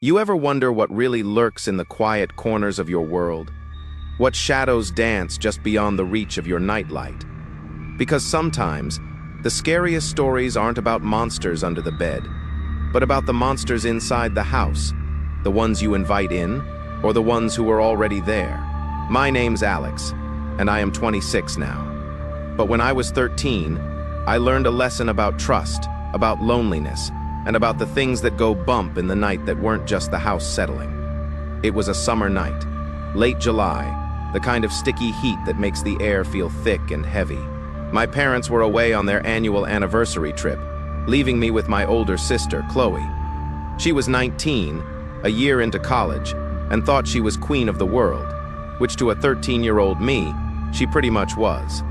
You ever wonder what really lurks in the quiet corners of your world? What shadows dance just beyond the reach of your nightlight? Because sometimes, the scariest stories aren't about monsters under the bed, but about the monsters inside the house, the ones you invite in, or the ones who are already there. My name's Alex, and I am 26 now. But when I was 13, I learned a lesson about trust, about loneliness, and about the things that go bump in the night that weren't just the house settling. It was a summer night, late July, the kind of sticky heat that makes the air feel thick and heavy. My parents were away on their annual anniversary trip, leaving me with my older sister, Chloe. She was 19, a year into college, and thought she was queen of the world, which to a 13-year-old me, she pretty much was.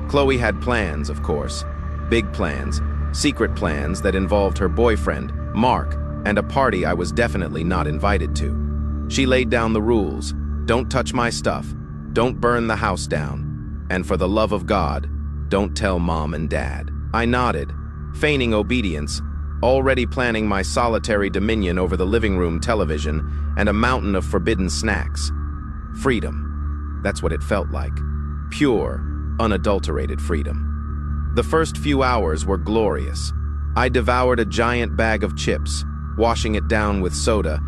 Chloe had plans, of course, big plans, secret plans that involved her boyfriend, Mark, and a party I was definitely not invited to. She laid down the rules: don't touch my stuff, don't burn the house down, and for the love of God, don't tell Mom and Dad. I nodded, feigning obedience, already planning my solitary dominion over the living room television and a mountain of forbidden snacks. Freedom. That's what it felt like. Pure, unadulterated freedom. The first few hours were glorious. I devoured a giant bag of chips, washing it down with soda,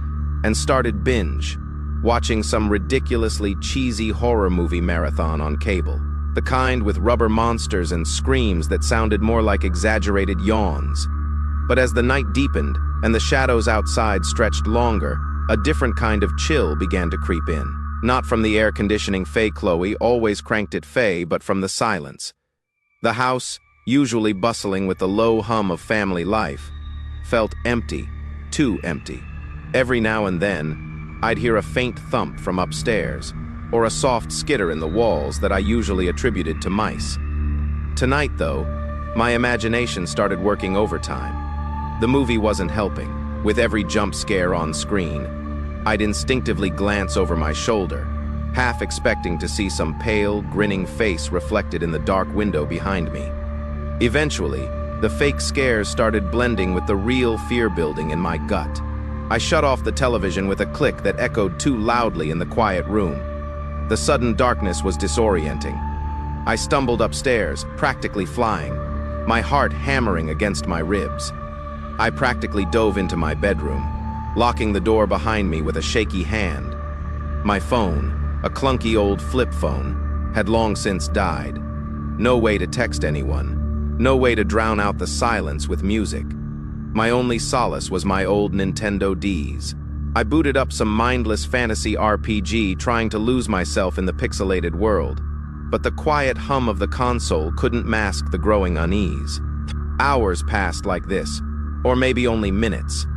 and started binge, watching some ridiculously cheesy horror movie marathon on cable. The kind with rubber monsters and screams that sounded more like exaggerated yawns. But as the night deepened and the shadows outside stretched longer, a different kind of chill began to creep in. Not from the air conditioning Faye Chloe always cranked at Faye, but from the silence. The house, usually bustling with the low hum of family life, felt empty, too empty. Every now and then, I'd hear a faint thump from upstairs, or a soft skitter in the walls that I usually attributed to mice. Tonight, though, my imagination started working overtime. The movie wasn't helping. With every jump scare on screen, I'd instinctively glance over my shoulder, half expecting to see some pale, grinning face reflected in the dark window behind me. Eventually, the fake scares started blending with the real fear building in my gut. I shut off the television with a click that echoed too loudly in the quiet room. The sudden darkness was disorienting. I stumbled upstairs, practically flying, my heart hammering against my ribs. I practically dove into my bedroom, locking the door behind me with a shaky hand. My phone, a clunky old flip phone, had long since died. No way to text anyone, no way to drown out the silence with music. My only solace was my old Nintendo Ds. I booted up some mindless fantasy RPG, trying to lose myself in the pixelated world, but the quiet hum of the console couldn't mask the growing unease. Hours passed like this, or maybe only minutes.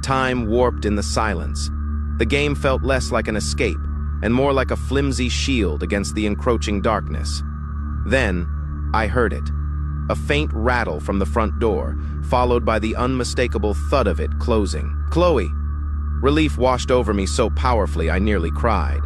Time warped in the silence. The game felt less like an escape and more like a flimsy shield against the encroaching darkness. Then, I heard it. A faint rattle from the front door, followed by the unmistakable thud of it closing. Chloe! Relief washed over me so powerfully I nearly cried.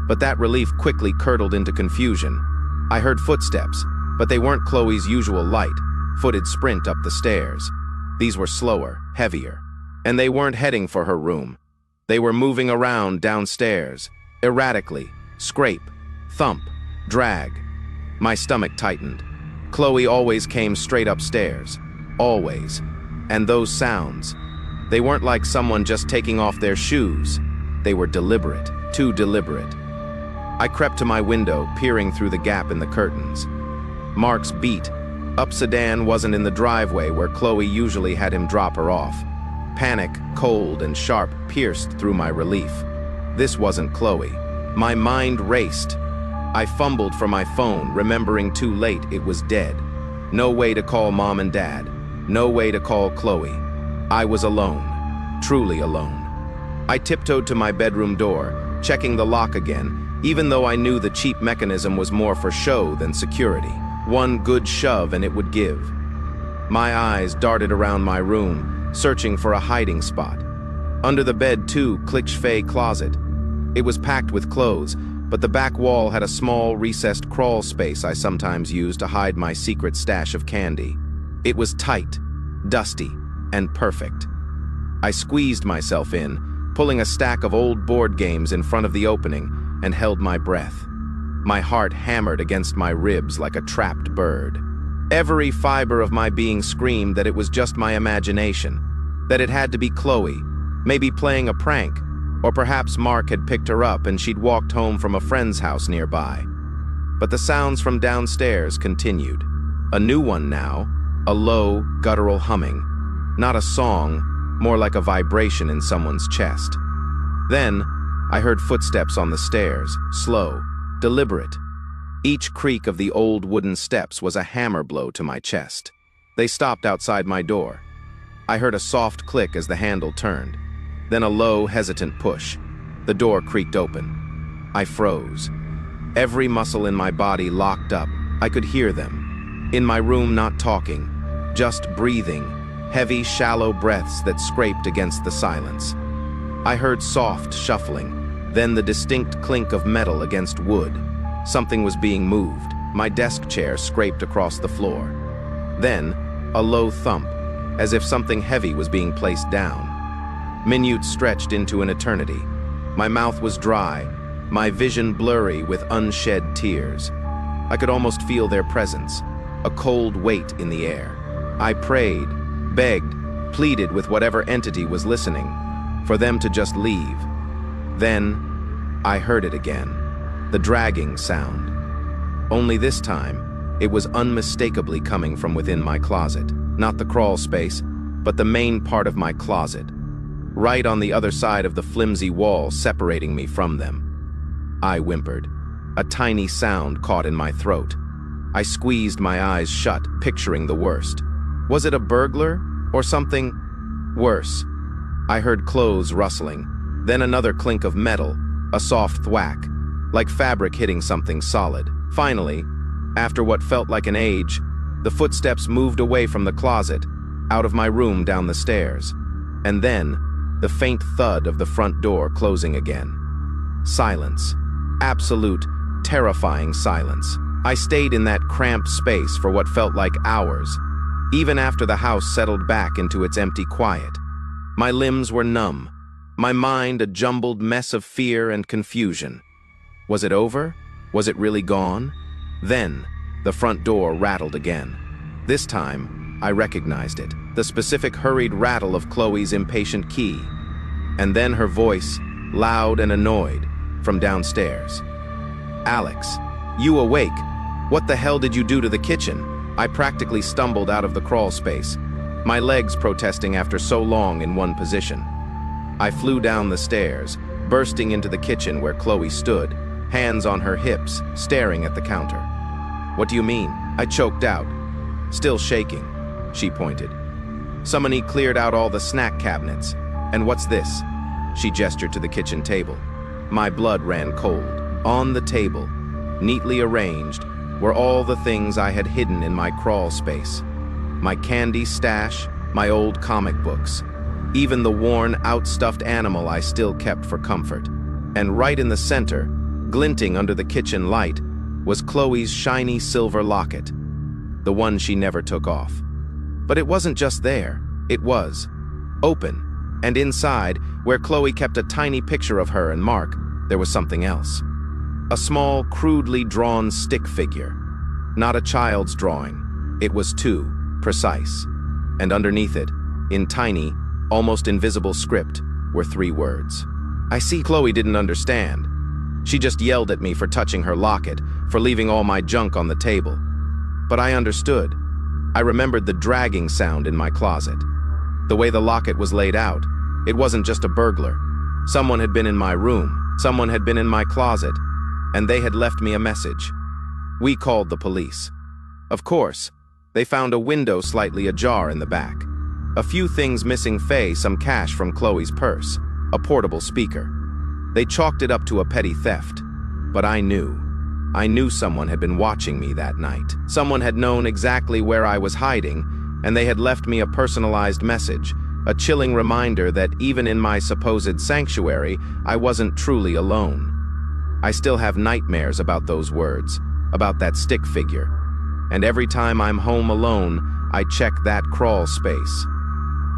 But that relief quickly curdled into confusion. I heard footsteps, but they weren't Chloe's usual light-footed sprint up the stairs. These were slower, heavier. And they weren't heading for her room. They were moving around downstairs, erratically, scrape, thump, drag. My stomach tightened. Chloe always came straight upstairs. Always. And those sounds, they weren't like someone just taking off their shoes. They were deliberate, too deliberate. I crept to my window, peering through the gap in the curtains. Mark's beat up sedan wasn't in the driveway where Chloe usually had him drop her off. Panic, cold and sharp, pierced through my relief. This wasn't Chloe. My mind raced. I fumbled for my phone, remembering too late it was dead. No way to call Mom and Dad. No way to call Chloe. I was alone. Truly alone. I tiptoed to my bedroom door, checking the lock again, even though I knew the cheap mechanism was more for show than security. One good shove and it would give. My eyes darted around my room, searching for a hiding spot. Under the bed, too, clicked Faye's closet. It was packed with clothes, but the back wall had a small, recessed crawl space I sometimes used to hide my secret stash of candy. It was tight, dusty, and perfect. I squeezed myself in, pulling a stack of old board games in front of the opening, and held my breath. My heart hammered against my ribs like a trapped bird. Every fiber of my being screamed that it was just my imagination, that it had to be Chloe, maybe playing a prank, or perhaps Mark had picked her up and she'd walked home from a friend's house nearby. But the sounds from downstairs continued. A new one now, a low, guttural humming. Not a song, more like a vibration in someone's chest. Then, I heard footsteps on the stairs, slow, deliberate. Each creak of the old wooden steps was a hammer blow to my chest. They stopped outside my door. I heard a soft click as the handle turned, then a low, hesitant push. The door creaked open. I froze. Every muscle in my body locked up. I could hear them. In my room, not talking, just breathing, heavy, shallow breaths that scraped against the silence. I heard soft shuffling, then the distinct clink of metal against wood. Something was being moved. My desk chair scraped across the floor. Then, a low thump, as if something heavy was being placed down. Minutes stretched into an eternity. My mouth was dry, my vision blurry with unshed tears. I could almost feel their presence, a cold weight in the air. I prayed, begged, pleaded with whatever entity was listening, for them to just leave. Then, I heard it again, the dragging sound. Only this time, it was unmistakably coming from within my closet, not the crawl space, but the main part of my closet, right on the other side of the flimsy wall separating me from them. I whimpered. A tiny sound caught in my throat. I squeezed my eyes shut, picturing the worst. Was it a burglar or something worse? I heard clothes rustling, then another clink of metal, a soft thwack, like fabric hitting something solid. Finally, after what felt like an age, the footsteps moved away from the closet, out of my room down the stairs. And then, the faint thud of the front door closing again. Silence. Absolute, terrifying silence. I stayed in that cramped space for what felt like hours, even after the house settled back into its empty quiet. My limbs were numb, my mind a jumbled mess of fear and confusion. Was it over? Was it really gone? Then, the front door rattled again. This time, I recognized it, the specific hurried rattle of Chloe's impatient key. And then her voice, loud and annoyed, from downstairs. "Alex, you awake? What the hell did you do to the kitchen?" I practically stumbled out of the crawl space, my legs protesting after so long in one position. I flew down the stairs, bursting into the kitchen where Chloe stood, hands on her hips, staring at the counter. "What do you mean?" I choked out. "Still shaking," she pointed. "Somebody cleared out all the snack cabinets. And what's this?" She gestured to the kitchen table. My blood ran cold. On the table, neatly arranged, were all the things I had hidden in my crawl space. My candy stash, my old comic books, even the worn, outstuffed animal I still kept for comfort. And right in the center, glinting under the kitchen light, was Chloe's shiny silver locket, the one she never took off. But it wasn't just there, it was open, and inside, where Chloe kept a tiny picture of her and Mark, there was something else. A small, crudely drawn stick figure. Not a child's drawing. It was too precise. And underneath it, in tiny, almost invisible script, were 3 words. I see Chloe didn't understand. She just yelled at me for touching her locket, for leaving all my junk on the table. But I understood. I remembered the dragging sound in my closet. The way the locket was laid out, it wasn't just a burglar. Someone had been in my room, someone had been in my closet, and they had left me a message. We called the police. Of course, they found a window slightly ajar in the back. A few things missing: some cash from Chloe's purse, a portable speaker. They chalked it up to a petty theft. But I knew someone had been watching me that night. Someone had known exactly where I was hiding, and they had left me a personalized message, a chilling reminder that even in my supposed sanctuary, I wasn't truly alone. I still have nightmares about those words, about that stick figure. And every time I'm home alone, I check that crawl space,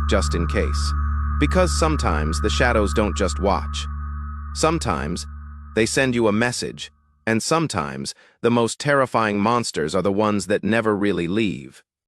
just in case. Because sometimes the shadows don't just watch. Sometimes they send you a message, and sometimes the most terrifying monsters are the ones that never really leave.